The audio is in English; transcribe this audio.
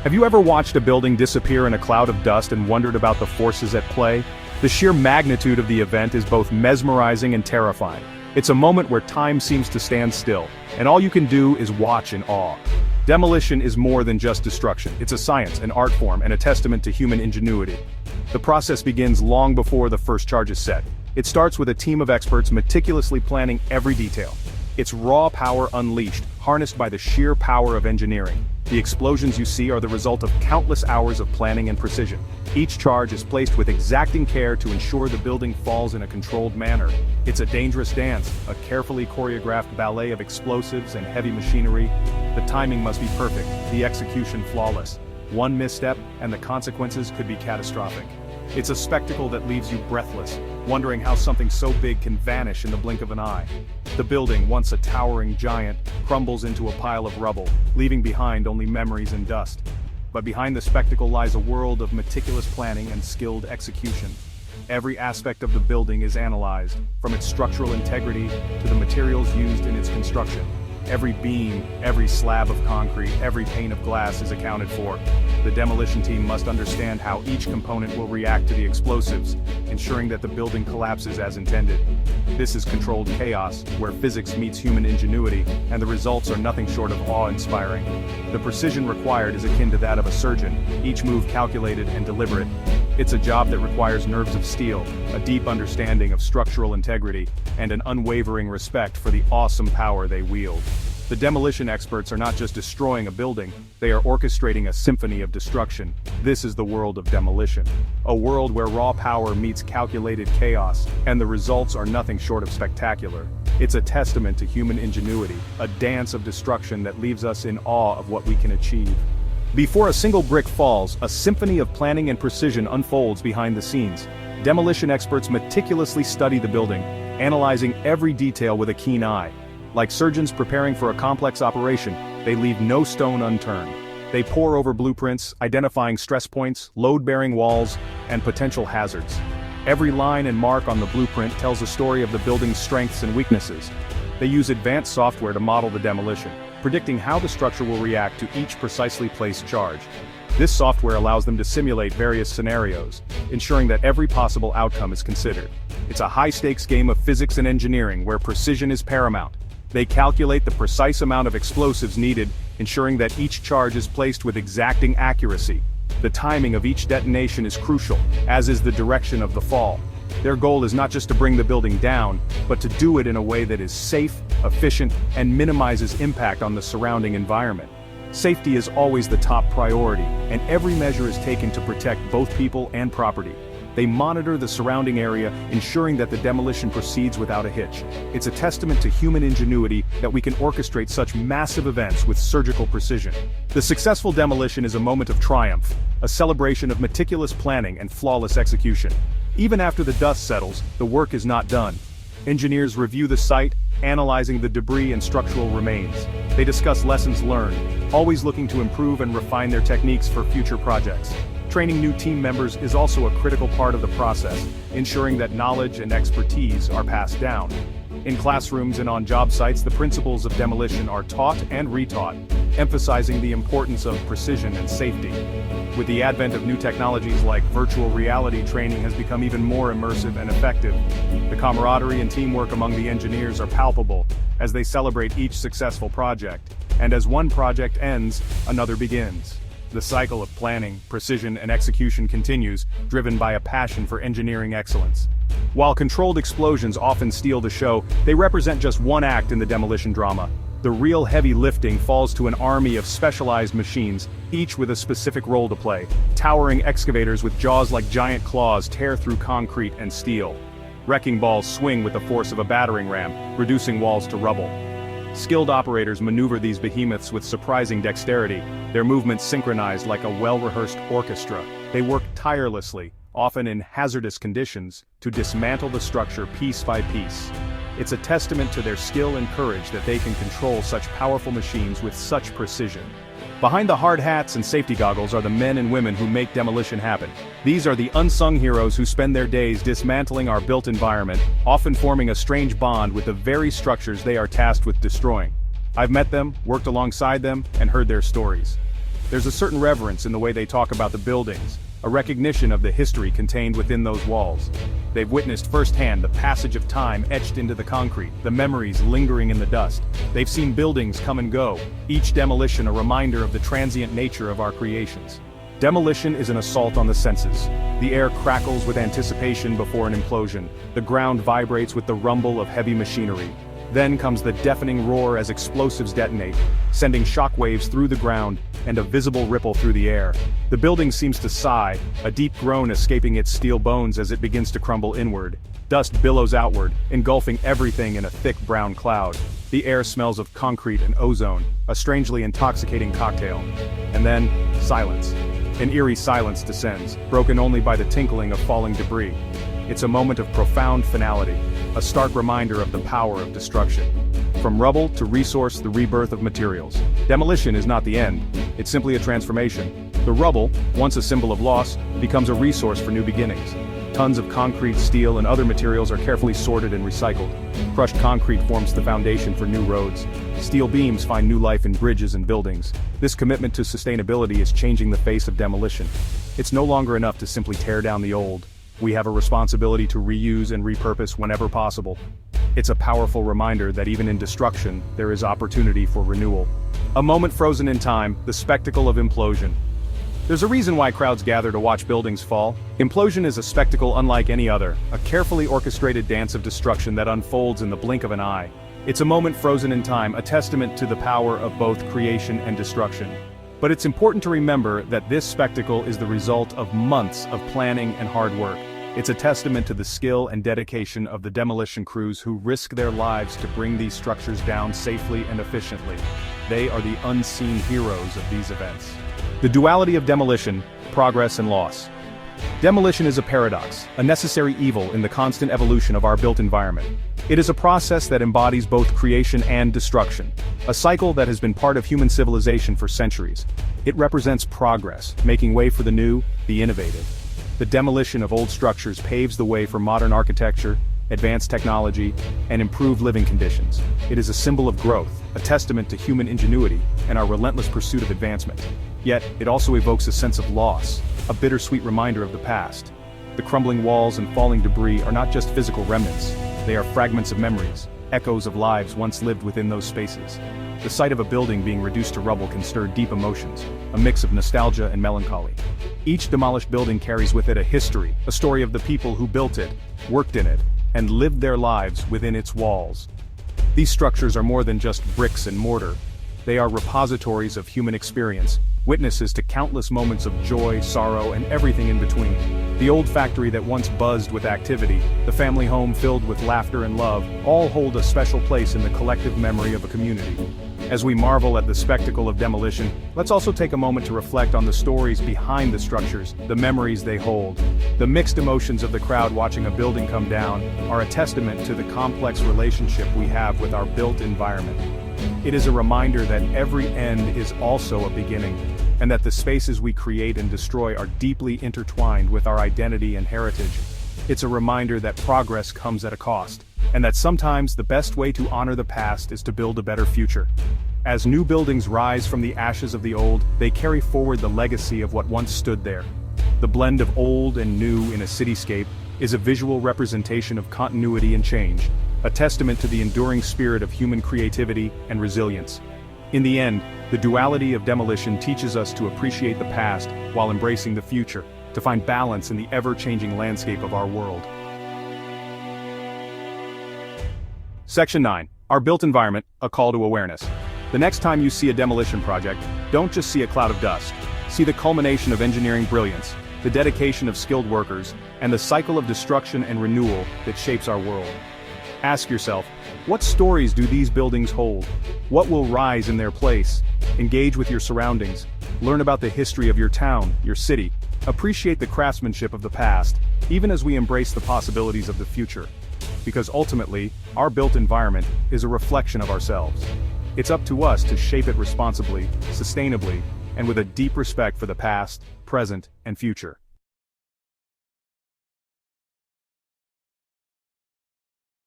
Have you ever watched a building disappear in a cloud of dust and wondered about the forces at play? The sheer magnitude of the event is both mesmerizing and terrifying. It's a moment where time seems to stand still, and all you can do is watch in awe. Demolition is more than just destruction. It's a science, an art form, and a testament to human ingenuity. The process begins long before the first charge is set. It starts with a team of experts meticulously planning every detail. It's raw power unleashed, harnessed by the sheer power of engineering. The explosions you see are the result of countless hours of planning and precision. Each charge is placed with exacting care to ensure the building falls in a controlled manner. It's a dangerous dance, a carefully choreographed ballet of explosives and heavy machinery. The timing must be perfect, the execution flawless. One misstep, and the consequences could be catastrophic. It's a spectacle that leaves you breathless, wondering how something so big can vanish in the blink of an eye. The building, once a towering giant, crumbles into a pile of rubble, leaving behind only memories and dust. But behind the spectacle lies a world of meticulous planning and skilled execution. Every aspect of the building is analyzed, from its structural integrity to the materials used in its construction. Every beam, every slab of concrete, every pane of glass is accounted for. The demolition team must understand how each component will react to the explosives, ensuring that the building collapses as intended. This is controlled chaos, where physics meets human ingenuity, and the results are nothing short of awe-inspiring. The precision required is akin to that of a surgeon, each move calculated and deliberate. It's a job that requires nerves of steel, a deep understanding of structural integrity, and an unwavering respect for the awesome power they wield. The demolition experts are not just destroying a building, they are orchestrating a symphony of destruction. This is the world of demolition. A world where raw power meets calculated chaos, and the results are nothing short of spectacular. It's a testament to human ingenuity, a dance of destruction that leaves us in awe of what we can achieve. Before a single brick falls, a symphony of planning and precision unfolds behind the scenes. Demolition experts meticulously study the building, analyzing every detail with a keen eye. Like surgeons preparing for a complex operation, they leave no stone unturned. They pore over blueprints, identifying stress points, load-bearing walls, and potential hazards. Every line and mark on the blueprint tells a story of the building's strengths and weaknesses. They use advanced software to model the demolition, predicting how the structure will react to each precisely placed charge. This software allows them to simulate various scenarios, ensuring that every possible outcome is considered. It's a high-stakes game of physics and engineering where precision is paramount. They calculate the precise amount of explosives needed, ensuring that each charge is placed with exacting accuracy. The timing of each detonation is crucial, as is the direction of the fall. Their goal is not just to bring the building down, but to do it in a way that is safe, efficient, and minimizes impact on the surrounding environment. Safety is always the top priority, and every measure is taken to protect both people and property. They monitor the surrounding area, ensuring that the demolition proceeds without a hitch. It's a testament to human ingenuity that we can orchestrate such massive events with surgical precision. The successful demolition is a moment of triumph, a celebration of meticulous planning and flawless execution. Even after the dust settles, the work is not done. Engineers review the site, analyzing the debris and structural remains. They discuss lessons learned, always looking to improve and refine their techniques for future projects. Training new team members is also a critical part of the process, ensuring that knowledge and expertise are passed down. In classrooms and on job sites, the principles of demolition are taught and retaught, emphasizing the importance of precision and safety. With the advent of new technologies like virtual reality, training has become even more immersive and effective. The camaraderie and teamwork among the engineers are palpable as they celebrate each successful project. And as one project ends, another begins. The cycle of planning, precision, and execution continues, driven by a passion for engineering excellence. While controlled explosions often steal the show, they represent just one act in the demolition drama. The real heavy lifting falls to an army of specialized machines, each with a specific role to play. Towering excavators with jaws like giant claws tear through concrete and steel. Wrecking balls swing with the force of a battering ram, reducing walls to rubble. Skilled operators maneuver these behemoths with surprising dexterity, their movements synchronized like a well-rehearsed orchestra. They work tirelessly, often in hazardous conditions, to dismantle the structure piece by piece. It's a testament to their skill and courage that they can control such powerful machines with such precision. Behind the hard hats and safety goggles are the men and women who make demolition happen. These are the unsung heroes who spend their days dismantling our built environment, often forming a strange bond with the very structures they are tasked with destroying. I've met them, worked alongside them, and heard their stories. There's a certain reverence in the way they talk about the buildings, a recognition of the history contained within those walls. They've witnessed firsthand the passage of time etched into the concrete, the memories lingering in the dust. They've seen buildings come and go, each demolition a reminder of the transient nature of our creations. Demolition is an assault on the senses. The air crackles with anticipation before an implosion. The ground vibrates with the rumble of heavy machinery. Then comes the deafening roar as explosives detonate, sending shockwaves through the ground and a visible ripple through the air. The building seems to sigh, a deep groan escaping its steel bones as it begins to crumble inward. Dust billows outward, engulfing everything in a thick brown cloud. The air smells of concrete and ozone, a strangely intoxicating cocktail. And then, silence. An eerie silence descends, broken only by the tinkling of falling debris. It's a moment of profound finality, a stark reminder of the power of destruction. From rubble to resource, the rebirth of materials. Demolition is not the end, it's simply a transformation. The rubble, once a symbol of loss, becomes a resource for new beginnings. Tons of concrete, steel, and other materials are carefully sorted and recycled. Crushed concrete forms the foundation for new roads. Steel beams find new life in bridges and buildings. This commitment to sustainability is changing the face of demolition. It's no longer enough to simply tear down the old. We have a responsibility to reuse and repurpose whenever possible. It's a powerful reminder that even in destruction, there is opportunity for renewal. A moment frozen in time, the spectacle of implosion. There's a reason why crowds gather to watch buildings fall. Implosion is a spectacle unlike any other, a carefully orchestrated dance of destruction that unfolds in the blink of an eye. It's a moment frozen in time, a testament to the power of both creation and destruction. But it's important to remember that this spectacle is the result of months of planning and hard work. It's a testament to the skill and dedication of the demolition crews who risk their lives to bring these structures down safely and efficiently. They are the unseen heroes of these events. The duality of demolition, progress and loss. Demolition is a paradox, a necessary evil in the constant evolution of our built environment. It is a process that embodies both creation and destruction, a cycle that has been part of human civilization for centuries. It represents progress, making way for the new, the innovative. The demolition of old structures paves the way for modern architecture, advanced technology, and improved living conditions. It is a symbol of growth, a testament to human ingenuity, and our relentless pursuit of advancement. Yet, it also evokes a sense of loss, a bittersweet reminder of the past. The crumbling walls and falling debris are not just physical remnants. They are fragments of memories, echoes of lives once lived within those spaces. The sight of a building being reduced to rubble can stir deep emotions, a mix of nostalgia and melancholy. Each demolished building carries with it a history, a story of the people who built it, worked in it, and lived their lives within its walls. These structures are more than just bricks and mortar. They are repositories of human experience, witnesses to countless moments of joy, sorrow, and everything in between. The old factory that once buzzed with activity, the family home filled with laughter and love, all hold a special place in the collective memory of a community. As we marvel at the spectacle of demolition, let's also take a moment to reflect on the stories behind the structures, the memories they hold. The mixed emotions of the crowd watching a building come down are a testament to the complex relationship we have with our built environment. It is a reminder that every end is also a beginning, and that the spaces we create and destroy are deeply intertwined with our identity and heritage. It's a reminder that progress comes at a cost, and that sometimes the best way to honor the past is to build a better future. As new buildings rise from the ashes of the old, they carry forward the legacy of what once stood there. The blend of old and new in a cityscape is a visual representation of continuity and change, a testament to the enduring spirit of human creativity and resilience. In the end, the duality of demolition teaches us to appreciate the past while embracing the future, to find balance in the ever-changing landscape of our world. Section 9. Our built environment, a call to awareness. The next time you see a demolition project, don't just see a cloud of dust. See the culmination of engineering brilliance, the dedication of skilled workers, and the cycle of destruction and renewal that shapes our world. Ask yourself, what stories do these buildings hold? What will rise in their place? Engage with your surroundings. Learn about the history of your town, your city. Appreciate the craftsmanship of the past, even as we embrace the possibilities of the future. Because ultimately, our built environment is a reflection of ourselves. It's up to us to shape it responsibly, sustainably, and with a deep respect for the past, present, and future.